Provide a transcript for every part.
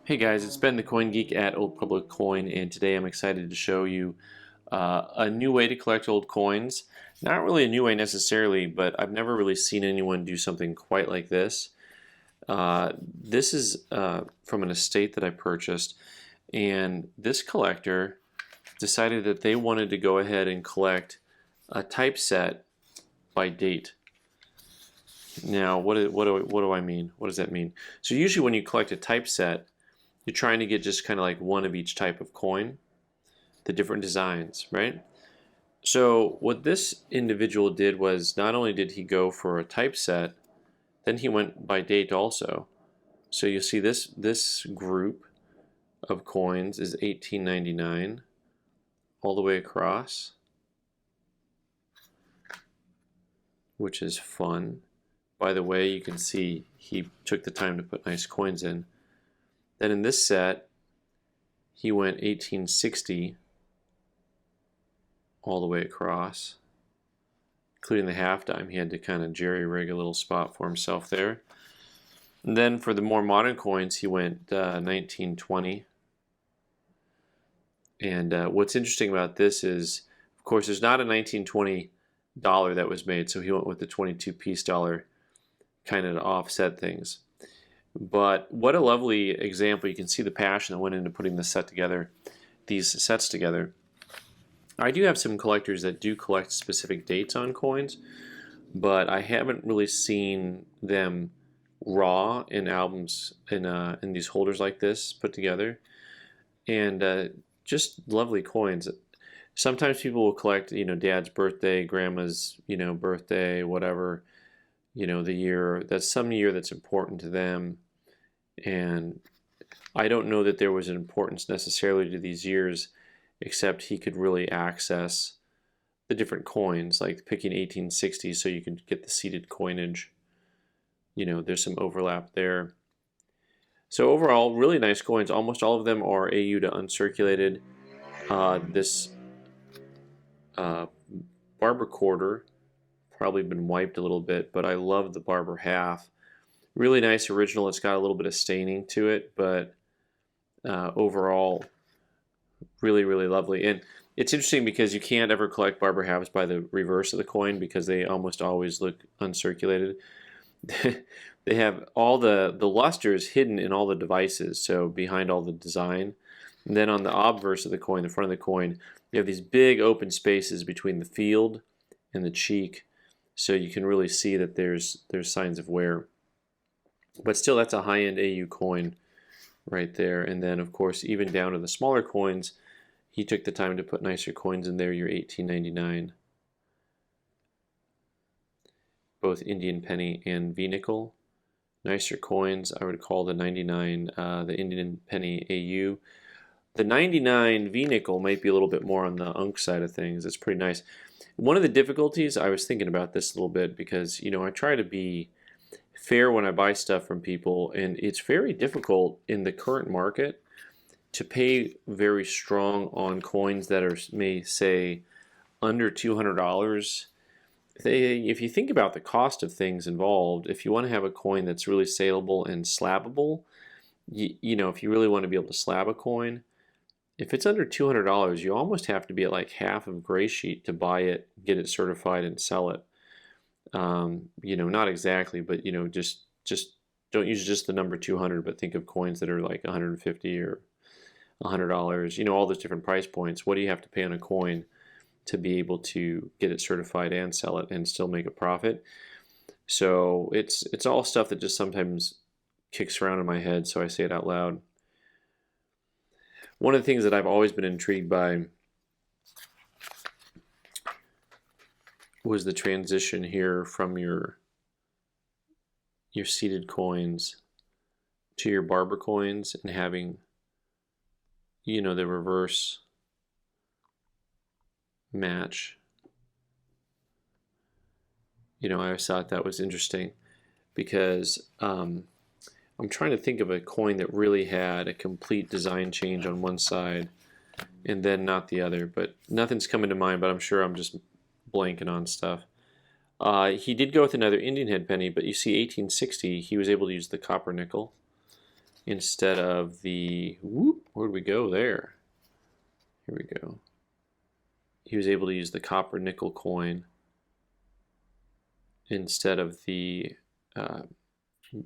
Hey guys, it's Ben the Coin Geek at Old Pueblo Coin, and today I'm excited to show you a new way to collect old coins. Not really a new way necessarily, but I've never really seen anyone do something quite like this. This is from an estate that I purchased, and this collector decided that they wanted to go ahead and collect a typeset by date. Now, what do I mean? What does that mean? So usually when you collect a typeset, you're trying to get just kind of like one of each type of coin, the different designs, right? So what this individual did was not only did he go for a typeset, then he went by date also. So you see this group of coins is 1899 all the way across, which is fun. By the way, you can see he took the time to put nice coins in. Then in this set, he went 1860 all the way across, including the half dime. He had to kind of jerry-rig a little spot for himself there. And then for the more modern coins, he went 1920. And what's interesting about this is, of course, there's not a 1920 dollar that was made, so he went with the 22-piece dollar kind of to offset things. But what a lovely example. You can see the passion that went into putting this set together, these sets together. I do have some collectors that do collect specific dates on coins, but I haven't really seen them raw in albums in these holders like this put together. And just lovely coins. Sometimes people will collect, dad's birthday, grandma's, birthday, whatever, the year. That's some year that's important to them. And I don't know that there was an importance necessarily to these years, except he could really access the different coins, like picking 1860 so you can get the seated coinage. There's some overlap there. So overall, really nice coins. Almost all of them are AU to uncirculated. This Barber quarter probably been wiped a little bit, but I love the Barber half. Really nice original. It's got a little bit of staining to it, but overall, really, really lovely. And it's interesting because you can't ever collect Barber halves by the reverse of the coin because they almost always look uncirculated. They have all the lusters hidden in all the devices, so behind all the design. And then on the obverse of the coin, the front of the coin, you have these big open spaces between the field and the cheek, so you can really see that there's signs of wear. But still, that's a high-end AU coin right there. And then, of course, even down to the smaller coins, he took the time to put nicer coins in there, your 1899. Both Indian penny and V-nickel. Nicer coins, I would call the 99, the Indian penny AU. The 99 V-nickel might be a little bit more on the unk side of things. It's pretty nice. One of the difficulties, I was thinking about this a little bit because, I try to be fair when I buy stuff from people, and it's very difficult in the current market to pay very strong on coins that are, may say, under $200. If you think about the cost of things involved, if you want to have a coin that's really saleable and slabbable, if you really want to be able to slab a coin, if it's under $200, you almost have to be at like half of gray sheet to buy it, get it certified, and sell it. Not exactly, but just don't use just the number 200, but think of coins that are like 150 or $100. All those different price points. What do you have to pay on a coin to be able to get it certified and sell it and still make a profit? So it's all stuff that just sometimes kicks around in my head, so I say it out loud. One of the things that I've always been intrigued by was the transition here from your seated coins to your Barber coins and having the reverse match. I always thought that was interesting because I'm trying to think of a coin that really had a complete design change on one side and then not the other, but nothing's coming to mind, but I'm sure I'm just blanking on stuff. He did go with another Indian head penny, but you see 1860, he was able to use the copper nickel. instead of the, whoop, where'd we go there? Here we go. He was able to use the copper nickel coin instead of the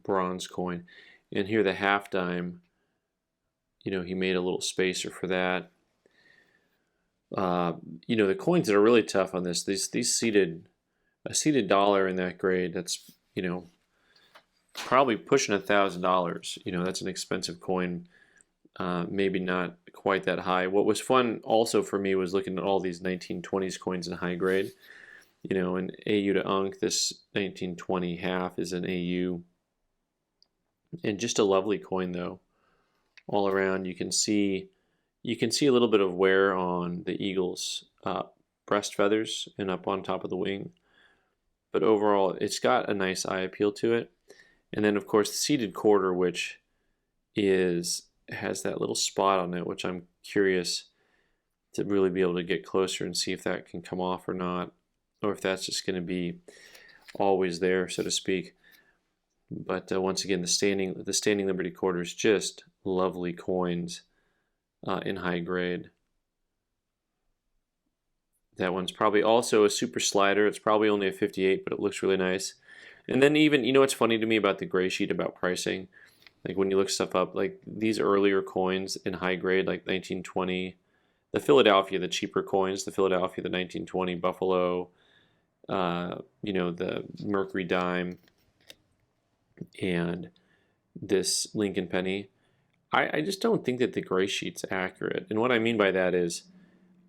bronze coin. And here the half dime, you know, he made a little spacer for that. You know, the coins that are really tough on this, these seated, a seated dollar in that grade, that's, you know, probably pushing $1,000. You know, that's an expensive coin. Maybe not quite that high. What was fun also for me was looking at all these 1920s coins in high grade. You know, an AU to Unk, this 1920 half is an AU. And just a lovely coin though. All around you can see a little bit of wear on the eagle's breast feathers and up on top of the wing. But overall, it's got a nice eye appeal to it. And then of course the seated quarter, which has that little spot on it, which I'm curious to really be able to get closer and see if that can come off or not, or if that's just going to be always there, so to speak. But once again, the standing Liberty quarters, just lovely coins in high grade. That one's probably also a super slider. It's probably only a 58, but it looks really nice. And then even, you know what's funny to me about the gray sheet about pricing? Like when you look stuff up, like these earlier coins in high grade, like 1920, the Philadelphia, the cheaper coins, the Philadelphia, the 1920 Buffalo, you know, the Mercury dime, and this Lincoln penny, I just don't think that the gray sheet's accurate. And what I mean by that is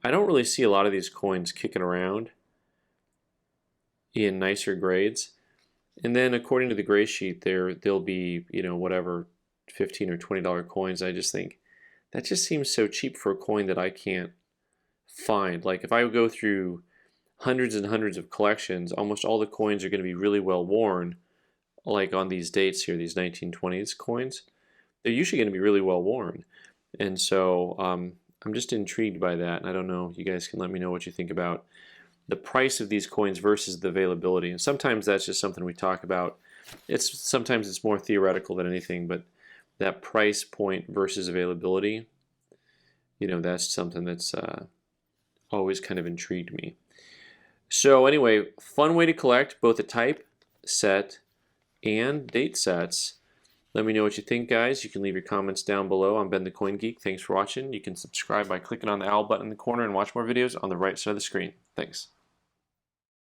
I don't really see a lot of these coins kicking around in nicer grades. And then according to the gray sheet, there'll be, you know, whatever, $15 or $20 coins. I just think that just seems so cheap for a coin that I can't find. Like if I go through hundreds and hundreds of collections, almost all the coins are going to be really well worn. Like on these dates here, these 1920s coins, they're usually going to be really well worn. And so I'm just intrigued by that. And I don't know, you guys can let me know what you think about the price of these coins versus the availability. And sometimes that's just something we talk about. Sometimes it's more theoretical than anything, but that price point versus availability, you know, that's something that's always kind of intrigued me. So anyway, fun way to collect both a type, set, and date sets. Let me know what you think, guys. You can leave your comments down below. I'm Ben the Coin Geek. Thanks for watching. You can subscribe by clicking on the owl button in the corner and watch more videos on the right side of the screen. Thanks.